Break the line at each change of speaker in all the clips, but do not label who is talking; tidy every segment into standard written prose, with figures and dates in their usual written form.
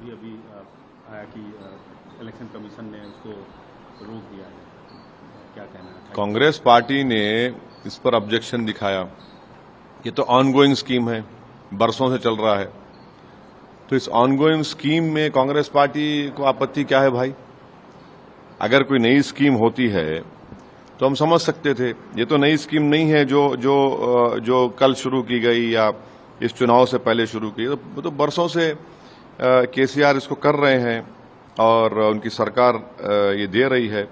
अभी आया कि इलेक्शन कमीशन ने उसको रोक दिया है, क्या कहना है?
कांग्रेस पार्टी ने इस पर ऑब्जेक्शन दिखाया। ये तो ऑनगोइंग स्कीम है, बरसों से चल रहा है, तो इस ऑनगोइंग स्कीम में कांग्रेस पार्टी को आपत्ति क्या है भाई? अगर कोई नई स्कीम होती है तो हम समझ सकते थे। ये तो नई स्कीम नहीं है जो कल शुरू की गई या इस चुनाव से पहले शुरू की, तो बरसों से केसीआर इसको कर रहे हैं और उनकी सरकार ये दे रही है।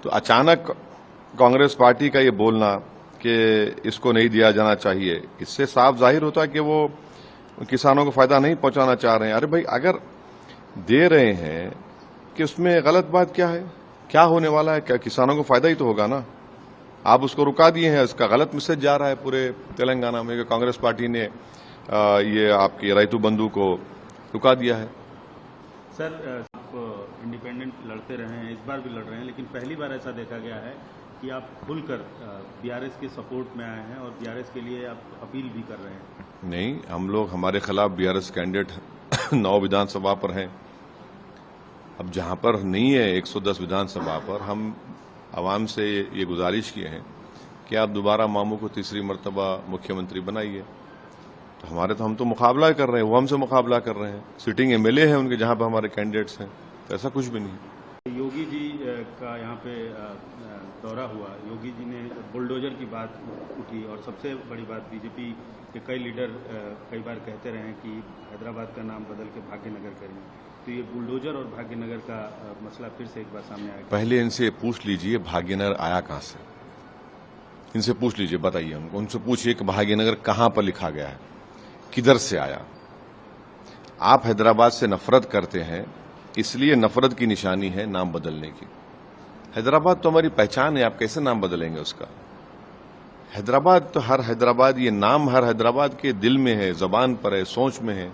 तो अचानक कांग्रेस पार्टी का ये बोलना कि इसको नहीं दिया जाना चाहिए, इससे साफ जाहिर होता है कि वो किसानों को फायदा नहीं पहुंचाना चाह रहे हैं। अरे भाई, अगर दे रहे हैं कि उसमें गलत बात क्या है? क्या होने वाला है? क्या किसानों को फायदा ही तो होगा ना। आप उसको रुका दिए हैं, इसका गलत मैसेज जा रहा है पूरे तेलंगाना में कि कांग्रेस पार्टी ने ये आपकी रैतु बंधु को रुका दिया है।
सर, आप इंडिपेंडेंट लड़ते रहे हैं, इस बार भी लड़ रहे हैं, लेकिन पहली बार ऐसा देखा गया है कि आप खुलकर बीआरएस के सपोर्ट में आए हैं और बीआरएस के लिए आप अपील भी कर रहे हैं।
नहीं, हम लोग, हमारे खिलाफ बीआरएस कैंडिडेट 9 विधानसभा पर हैं। अब जहां पर नहीं है 110 विधानसभा पर, हम आवाम से ये गुजारिश किए हैं कि आप दोबारा मामू को तीसरी मर्तबा मुख्यमंत्री बनाइए। तो हम तो मुकाबला कर रहे हैं, वो हमसे मुकाबला कर रहे हैं। सिटिंग एमएलए हैं उनके, जहां पर हमारे कैंडिडेट्स हैं, तो ऐसा कुछ भी नहीं।
योगी जी का यहाँ पे दौरा हुआ, योगी जी ने बुलडोजर की बात उठी और सबसे बड़ी बात, बीजेपी के कई लीडर कई बार कहते रहे कि हैदराबाद का नाम बदल के भाग्यनगर करें। तो ये बुलडोजर और भाग्यनगर का मसला फिर से एक बार सामने आया।
पहले इनसे पूछ लीजिए भाग्यनगर आया कहां से, इनसे पूछ लीजिए, बताइए हमको। उनसे पूछिए कि भाग्यनगर कहां पर लिखा गया है, किधर से आया। आप हैदराबाद से नफरत करते हैं, इसलिए नफरत की निशानी है नाम बदलने की। हैदराबाद तो हमारी पहचान है, आप कैसे नाम बदलेंगे उसका? हैदराबाद तो हर हैदराबाद, ये नाम हर हैदराबाद के दिल में है, जबान पर है, सोच में है।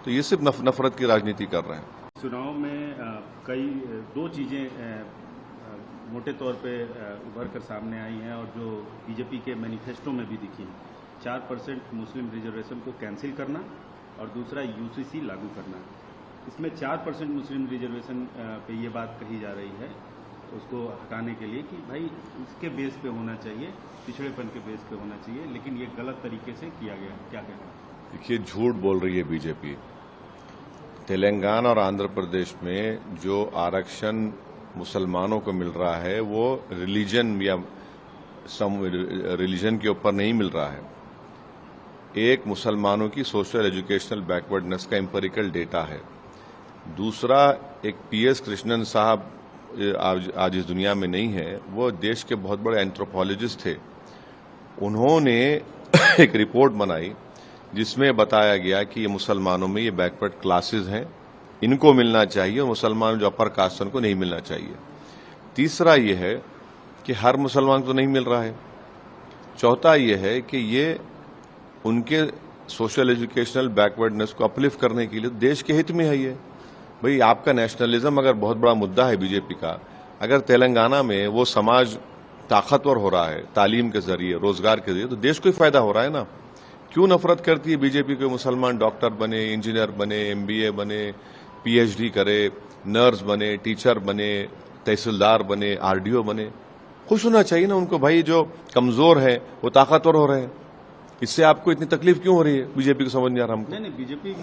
तो ये सिर्फ नफरत की राजनीति कर रहे हैं।
चुनाव में कई दो चीजें मोटे तौर पे उभर कर सामने आई हैं और जो बीजेपी के मैनिफेस्टो में भी दिखी हैं। 4% मुस्लिम रिजर्वेशन को कैंसिल करना और दूसरा यूसीसी लागू करना। इसमें 4% मुस्लिम रिजर्वेशन पे ये बात कही जा रही है उसको हटाने के लिए कि भाई इसके बेस पे होना चाहिए, पिछड़ेपन के बेस पे होना चाहिए, लेकिन ये गलत तरीके से किया गया। क्या कहना है?
देखिए, झूठ बोल रही है बीजेपी। तेलंगाना और आंध्र प्रदेश में जो आरक्षण मुसलमानों को मिल रहा है वो रिलीजन या रिलीजन के ऊपर नहीं मिल रहा है। एक, मुसलमानों की सोशल एजुकेशनल बैकवर्डनेस का एम्पेरिकल डेटा है। दूसरा, एक पीएस कृष्णन साहब आज इस दुनिया में नहीं है, वो देश के बहुत बड़े एंथ्रोपोलॉजिस्ट थे। उन्होंने एक रिपोर्ट बनाई जिसमें बताया गया कि ये मुसलमानों में ये बैकवर्ड क्लासेस हैं, इनको मिलना चाहिए, और मुसलमान जो अपर कास्ट उनको नहीं मिलना चाहिए। तीसरा ये है कि हर मुसलमान को नहीं मिल रहा है। चौथा ये है कि ये उनके सोशल एजुकेशनल बैकवर्डनेस को अपलिफ्ट करने के लिए देश के हित में है। ये भाई, आपका नेशनलिज्म अगर बहुत बड़ा मुद्दा है बीजेपी का, अगर तेलंगाना में वो समाज ताकतवर हो रहा है तालीम के जरिए, रोजगार के जरिए, तो देश को ही फायदा हो रहा है ना। क्यों नफरत करती है बीजेपी के मुसलमान डॉक्टर बने, इंजीनियर बने, एमबीए बने, पीएचडी करे, नर्स बने, टीचर बने, तहसीलदार बने, आरडीओ बने? खुश होना चाहिए ना उनको। भाई, जो कमजोर है वो ताकतवर हो रहे हैं। इससे आपको इतनी तकलीफ क्यों हो रही है? बीजेपी को समझ नहीं आ रहा हमको।
नहीं, बीजेपी